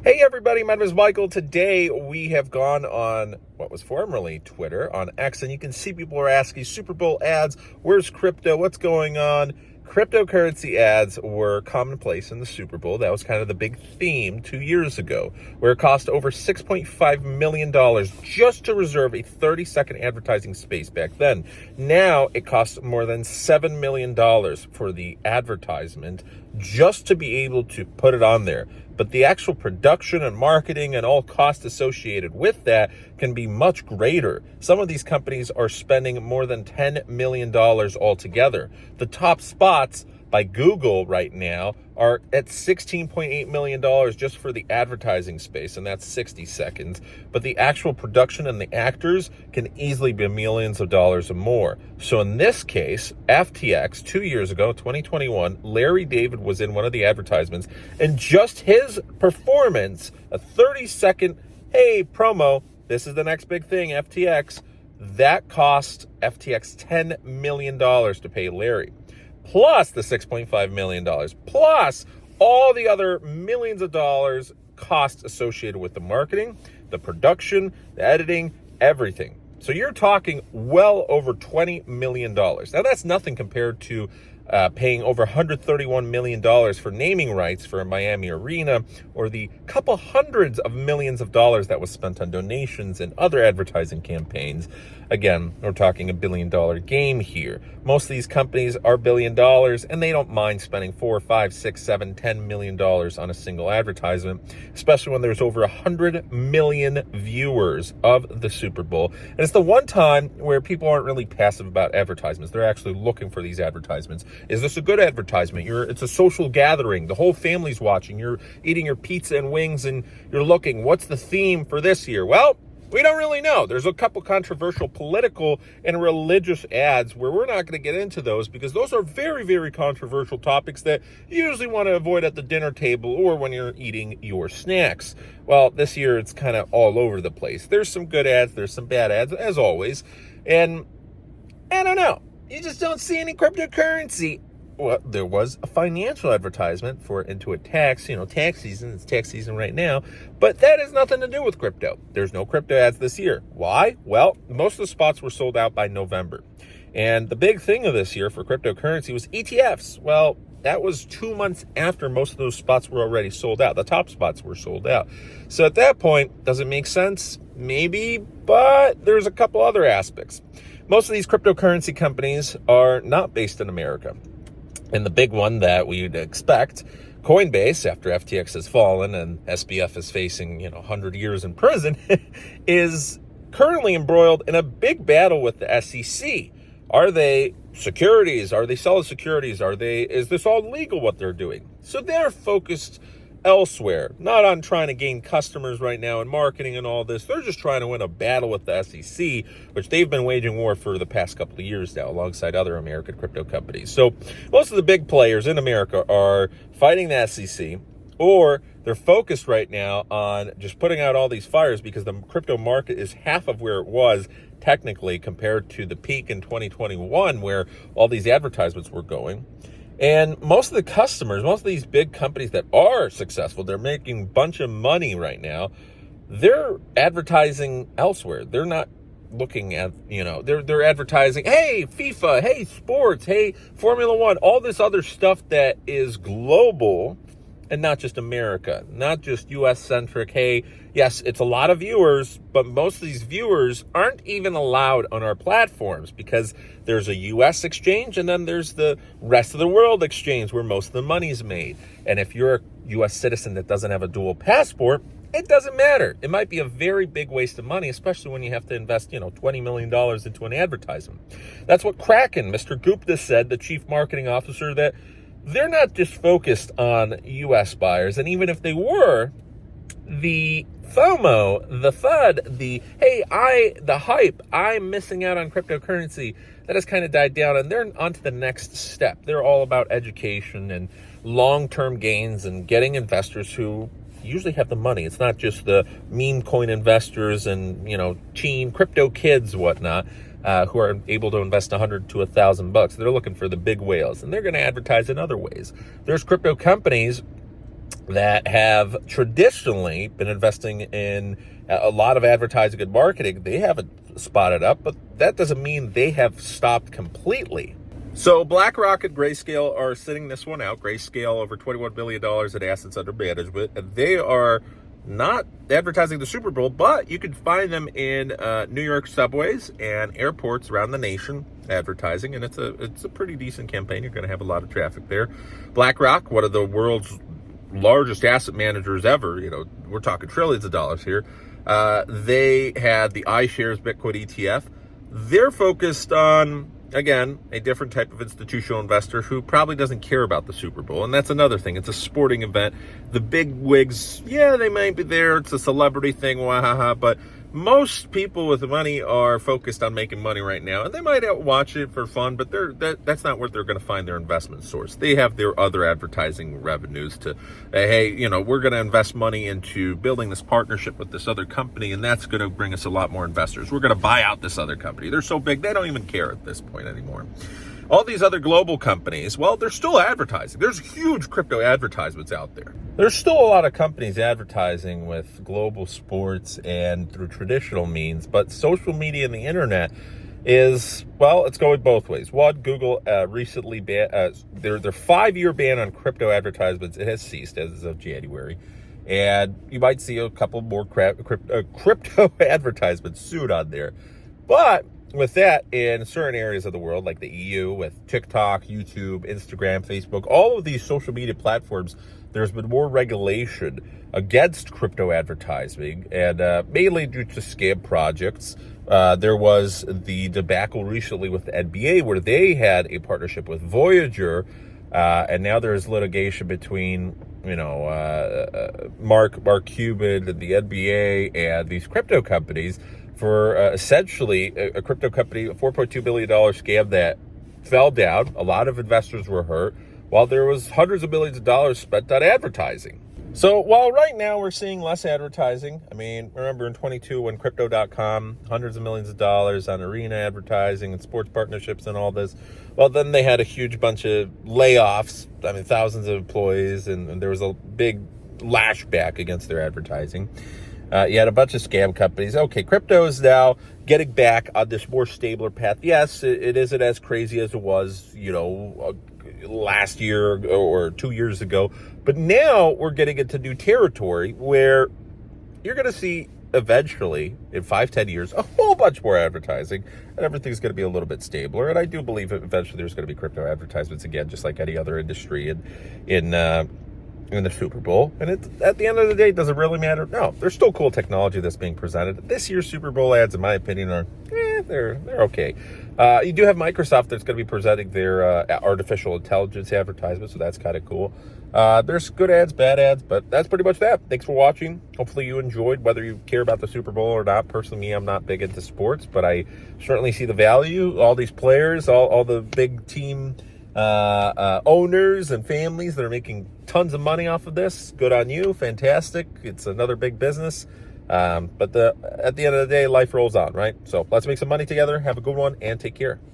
Hey everybody, my name is Michael. Today we have gone on what was formerly Twitter, on X, and you can see people are asking Super Bowl ads, where's crypto, what's going on? Cryptocurrency ads were commonplace in the Super Bowl. That was kind of the big theme 2 years ago, where it cost over $6.5 million just to reserve a 30-second advertising space back then. Now it costs more than $7 million for the advertisement just to be able to put it on there. But the actual production and marketing and all costs associated with that can be much greater. Some of these companies are spending more than $10 million altogether. The top spots by Google right now are at $16.8 million just for the advertising space, and that's 60 seconds. But the actual production and the actors can easily be millions of dollars or more. So in this case, FTX, 2 years ago, 2021, Larry David was in one of the advertisements, and just his performance, a 30-second, hey, promo, this is the next big thing, FTX, that cost FTX $10 million to pay Larry. Plus the $6.5 million, plus all the other millions of dollars costs associated with the marketing, the production, the editing, everything. So you're talking well over $20 million. Now that's nothing compared to paying over $131 million for naming rights for a Miami arena, or the couple hundreds of millions of dollars that was spent on donations and other advertising campaigns. Again, we're talking $1 billion game here. Most of these companies are $1 billion, and they don't mind spending $4, $5, $6, $7, $10 million on a single advertisement, especially when there's over 100 million viewers of the Super Bowl. And it's the one time where people aren't really passive about advertisements. They're actually looking for these advertisements. Is this a good advertisement? It's a social gathering. The whole family's watching. You're eating your pizza and wings, and you're looking, what's the theme for this year? Well, we don't really know. There's a couple controversial political and religious ads where we're not going to get into those, because those are very, very controversial topics that you usually want to avoid at the dinner table or when you're eating your snacks. Well, this year it's kind of all over the place. There's some good ads, there's some bad ads, as always. And I don't know. You just don't see any cryptocurrency. Well, there was a financial advertisement for Intuit Tax, tax season. It's tax season right now, but that has nothing to do with crypto. There's no crypto ads this year. Why? Well, most of the spots were sold out by November. And the big thing of this year for cryptocurrency was ETFs. Well, that was 2 months after most of those spots were already sold out. The top spots were sold out. So at that point, does it make sense? Maybe, but there's a couple other aspects. Most of these cryptocurrency companies are not based in America. And the big one that we'd expect, Coinbase, after FTX has fallen and SBF is facing 100 years in prison, is currently embroiled in a big battle with the SEC. Are they securities? Are they solid securities? Is this all legal what they're doing? So they're focused elsewhere, not on trying to gain customers right now in marketing and all this. They're just trying to win a battle with the SEC, which they've been waging war for the past couple of years now, alongside other American crypto companies. So most of the big players in America are fighting the SEC, or they're focused right now on just putting out all these fires, because the crypto market is half of where it was technically compared to the peak in 2021 where all these advertisements were going. And most of the customers, most of these big companies that are successful, they're making a bunch of money right now, they're advertising elsewhere. They're not looking at, they're advertising, hey, FIFA, hey, sports, hey, Formula One, all this other stuff that is global and not just America, not just US-centric. Hey, yes, it's a lot of viewers, but most of these viewers aren't even allowed on our platforms, because there's a US exchange and then there's the rest of the world exchange where most of the money's made. And if you're a US citizen that doesn't have a dual passport, it doesn't matter. It might be a very big waste of money, especially when you have to invest, $20 million into an advertisement. That's what Kraken, Mr. Gupta said, the chief marketing officer, that they're not just focused on U.S. buyers. And even if they were, the FOMO, the FUD, the hype, I'm missing out on cryptocurrency, that has kind of died down, and they're on to the next step. They're all about education and long-term gains and getting investors who usually have the money. It's not just the meme coin investors and, teen crypto kids, whatnot. Who are able to invest $100 to $1,000. They're looking for the big whales, and they're going to advertise in other ways. There's crypto companies that have traditionally been investing in a lot of advertising and marketing, they haven't spotted up, but that doesn't mean they have stopped completely. So BlackRock and Grayscale are sitting this one out. Grayscale over $21 billion in assets under management, and they are not advertising the Super Bowl, but you can find them in New York subways and airports around the nation advertising, and it's a pretty decent campaign. You're going to have a lot of traffic there. BlackRock, one of the world's largest asset managers ever, we're talking trillions of dollars here. They had the iShares Bitcoin ETF. They're focused on, again, a different type of institutional investor who probably doesn't care about the Super Bowl. And that's another thing. It's a sporting event. The big wigs, yeah, they might be there. It's a celebrity thing, wahaha. But most people with money are focused on making money right now. And they might watch it for fun, but that's not where they're going to find their investment source. They have their other advertising revenues to, hey, we're going to invest money into building this partnership with this other company, and that's going to bring us a lot more investors. We're going to buy out this other company. They're so big, they don't even care at this point anymore. All these other global companies, well, they're still advertising. There's huge crypto advertisements out there. There's still a lot of companies advertising with global sports and through traditional means, but social media and the internet is, well, it's going both ways. One, Google recently banned their 5-year ban on crypto advertisements. It has ceased as of January. And you might see a couple more crypto advertisements soon on there. But with that, in certain areas of the world, like the EU, with TikTok, YouTube, Instagram, Facebook, all of these social media platforms, there's been more regulation against crypto advertising, and mainly due to scam projects. There was the debacle recently with the NBA where they had a partnership with Voyager, and now there's litigation between Mark Cuban and the NBA and these crypto companies for essentially a crypto company, a $4.2 billion scam that fell down. A lot of investors were hurt, while there was hundreds of millions of dollars spent on advertising. So while right now we're seeing less advertising, I mean, remember in 22 when Crypto.com, hundreds of millions of dollars on arena advertising and sports partnerships and all this, well, then they had a huge bunch of layoffs, I mean, thousands of employees, and there was a big lashback against their advertising. You had a bunch of scam companies. Okay, crypto is now getting back on this more stabler path. Yes, it isn't as crazy as it was, last year or 2 years ago. But now we're getting into new territory where you're going to see eventually, in 5-10 years, a whole bunch more advertising, and everything's going to be a little bit stabler. And I do believe eventually there's going to be crypto advertisements again, just like any other industry in the Super Bowl. And at the end of the day, does it really matter? No, there's still cool technology that's being presented. This year's Super Bowl ads, in my opinion, are they're okay. You do have Microsoft that's going to be presenting their artificial intelligence advertisement, so that's kind of cool. There's good ads, bad ads, but that's pretty much that. Thanks for watching. Hopefully you enjoyed, whether you care about the Super Bowl or not. Personally, me, I'm not big into sports, but I certainly see the value. All these players, all the big team owners and families that are making tons of money off of this. Good on you. Fantastic. It's another big business. But at the end of the day, life rolls on, right? So let's make some money together. Have a good one and take care.